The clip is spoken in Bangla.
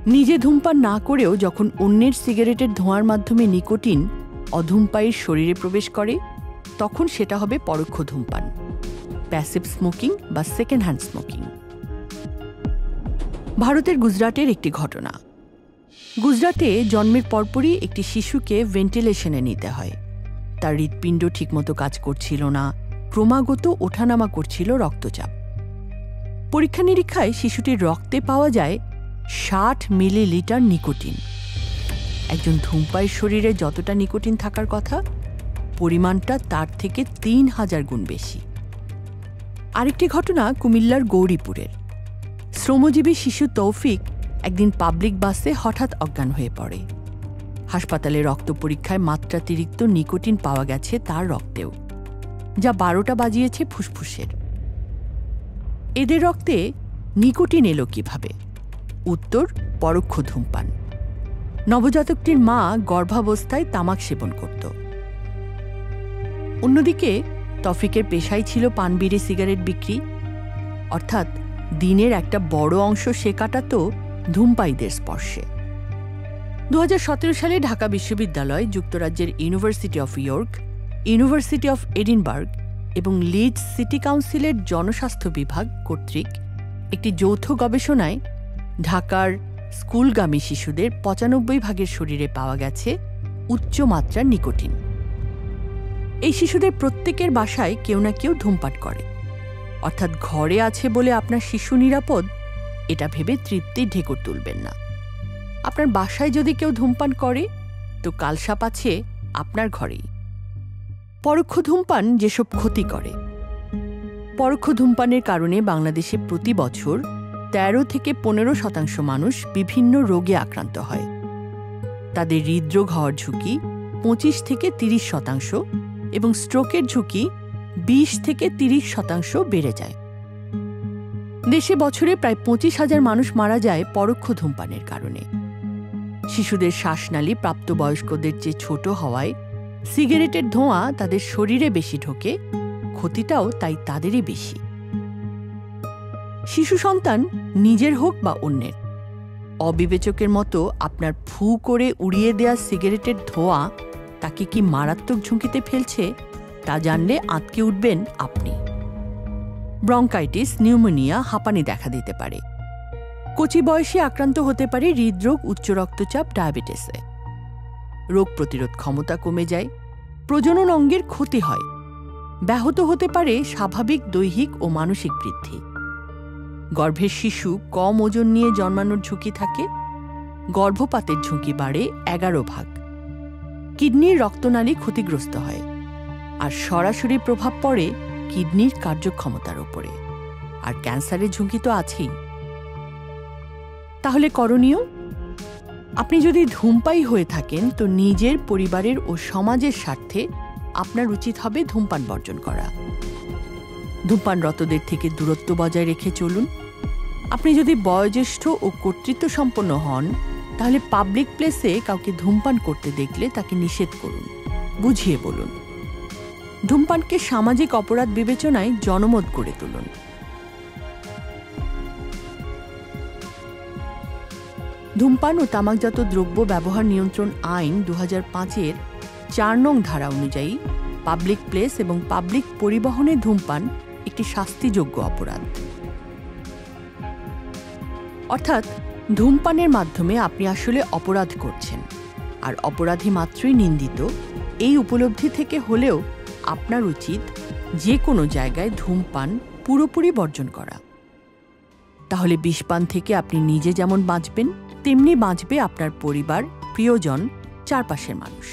নিজে ধূমপান না করেও যখন অন্যের সিগারেটের ধোঁয়ার মাধ্যমে নিকোটিন অধূমপায়ীর শরীরে প্রবেশ করে, তখন সেটা হবে পরোক্ষ ধূমপান, প্যাসিভ স্মোকিং বা সেকেন্ড হ্যান্ড স্মোকিং। ভারতের গুজরাটের একটি ঘটনা। গুজরাটে জন্মের পরপরই একটি শিশুকে ভেন্টিলেশনে নিতে হয়। তার হৃৎপিণ্ড ঠিকমতো কাজ করছিল না, ক্রমাগত ওঠানামা করছিল রক্তচাপ। পরীক্ষা নিরীক্ষায় শিশুটির রক্তে পাওয়া যায় 60 মিলিলিটার নিকোটিন। একজন ধূমপায়ীর শরীরে যতটা নিকোটিন থাকার কথা, পরিমাণটা তার থেকে 3000 গুণ বেশি। আরেকটি ঘটনা কুমিল্লার গৌরীপুরের। শ্রমজীবী শিশু তৌফিক একদিন পাবলিক বাসে হঠাৎ অজ্ঞান হয়ে পড়ে। হাসপাতালে রক্ত পরীক্ষায় মাত্রাতিরিক্ত নিকোটিন পাওয়া গেছে তার রক্তেও, যা 12টা বাজিয়েছে ফুসফুসের। এদের রক্তে নিকোটিন এলো কিভাবে? উত্তর, পরোক্ষ ধূমপান। নবজাতকটির মা গর্ভাবস্থায় তামাক সেবন করত। অন্যদিকে তৌফিকের পেশাই ছিল পান বিড়ি সিগারেট বিক্রি, অর্থাৎ দিনের একটা বড় অংশ সে কাটাতো ধূমপায়ীদের স্পর্শে। 2017 সালে ঢাকা বিশ্ববিদ্যালয়, যুক্তরাজ্যের university of York, university of Edinburgh এবং লিডস সিটি কাউন্সিলের জনস্বাস্থ্য বিভাগ কর্তৃক একটি যৌথ গবেষণায় ঢাকার স্কুলগামী শিশুদের 95% শরীরে পাওয়া গেছে উচ্চ মাত্রার নিকোটিন। এই শিশুদের প্রত্যেকের বাসায় কেউ না কেউ ধূমপান করে, অর্থাৎ ঘরে আছে বলে আপনার শিশু নিরাপদ এটা ভেবে তৃপ্তি ঢেকুর তুলবেন না। আপনার বাসায় যদি কেউ ধূমপান করে, তো কালসাপ আছে আপনার ঘরেই। পরোক্ষ ধূমপান যেসব ক্ষতি করে। পরোক্ষ ধূমপানের কারণে বাংলাদেশে প্রতি বছর 13 থেকে 15% মানুষ বিভিন্ন রোগে আক্রান্ত হয়। তাদের হৃদরোগ হওয়ার ঝুঁকি 25 থেকে 30% এবং স্ট্রোকের ঝুঁকি 20 থেকে 30% বেড়ে যায়। দেশে বছরে প্রায় 25,000 মানুষ মারা যায় পরোক্ষ ধূমপানের কারণে। শিশুদের শ্বাসনালী প্রাপ্তবয়স্কদের চেয়ে ছোট হওয়ায় সিগারেটের ধোঁয়া তাদের শরীরে বেশি ঢোকে, ক্ষতিটাও তাই তাদেরই বেশি। শিশু সন্তান নিজের হোক বা অন্যের, অবিবেচকের মতো আপনার ফু করে উড়িয়ে দেয়া সিগারেটের ধোঁয়া তাকে কি মারাত্মক ঝুঁকিতে ফেলছে তা জানলে আঁতকে উঠবেন আপনি। ব্রঙ্কাইটিস, নিউমোনিয়া, হাঁপানি দেখা দিতে পারে। কচি বয়সে আক্রান্ত হতে পারে হৃদরোগ, উচ্চ রক্তচাপ, ডায়াবেটিসে। রোগ প্রতিরোধ ক্ষমতা কমে যায়, প্রজনন অঙ্গের ক্ষতি হয়, ব্যাহত হতে পারে স্বাভাবিক দৈহিক ও মানসিক বৃদ্ধি। গর্ভের শিশু কম ওজন নিয়ে জন্মানোর ঝুঁকি থাকে, গর্ভপাতের ঝুঁকি বাড়ে 11 ভাগ। কিডনির রক্তনালী ক্ষতিগ্রস্ত হয়, আর সরাসরি প্রভাব পড়ে কিডনির কার্যক্ষমতার উপরে, আর ক্যান্সারের ঝুঁকি তো আছেই। তাহলে করণীয়? আপনি যদি ধূমপায়ী হয়ে থাকেন, তো নিজের, পরিবারের ও সমাজের স্বার্থে আপনার উচিত হবে ধূমপান বর্জন করা। ধূমপানরতদের থেকে দূরত্ব বজায় রেখে চলুন। আপনি যদি বয়োজ্যেষ্ঠ ও কর্তৃত্ব সম্পন্ন হন, তাহলে পাবলিক প্লেসে কাউকে ধূমপান করতে দেখলে তাকে নিষেধ করুন, বুঝিয়ে বলুন। ধূমপানকে সামাজিক অপরাধ বিবেচনায় জনমত করে তুলুন। ধূমপান ও তামাকজাত দ্রব্য ব্যবহার নিয়ন্ত্রণ আইন 2005-এর 4 নং ধারা অনুযায়ী পাবলিক প্লেস এবং পাবলিক পরিবহনে ধূমপান একটি শাস্তিযোগ্য অপরাধ। অর্থাৎ ধূমপানের মাধ্যমে আপনি আসলে অপরাধ করছেন, আর অপরাধী মাত্রই নিন্দিত, এই উপলব্ধি থেকে হলেও আপনার উচিত যে কোনো জায়গায় ধূমপান পুরোপুরি বর্জন করা। তাহলে বিষপান থেকে আপনি নিজে যেমন বাঁচবেন, তেমনি বাঁচবে আপনার পরিবার, প্রিয়জন, চারপাশের মানুষ।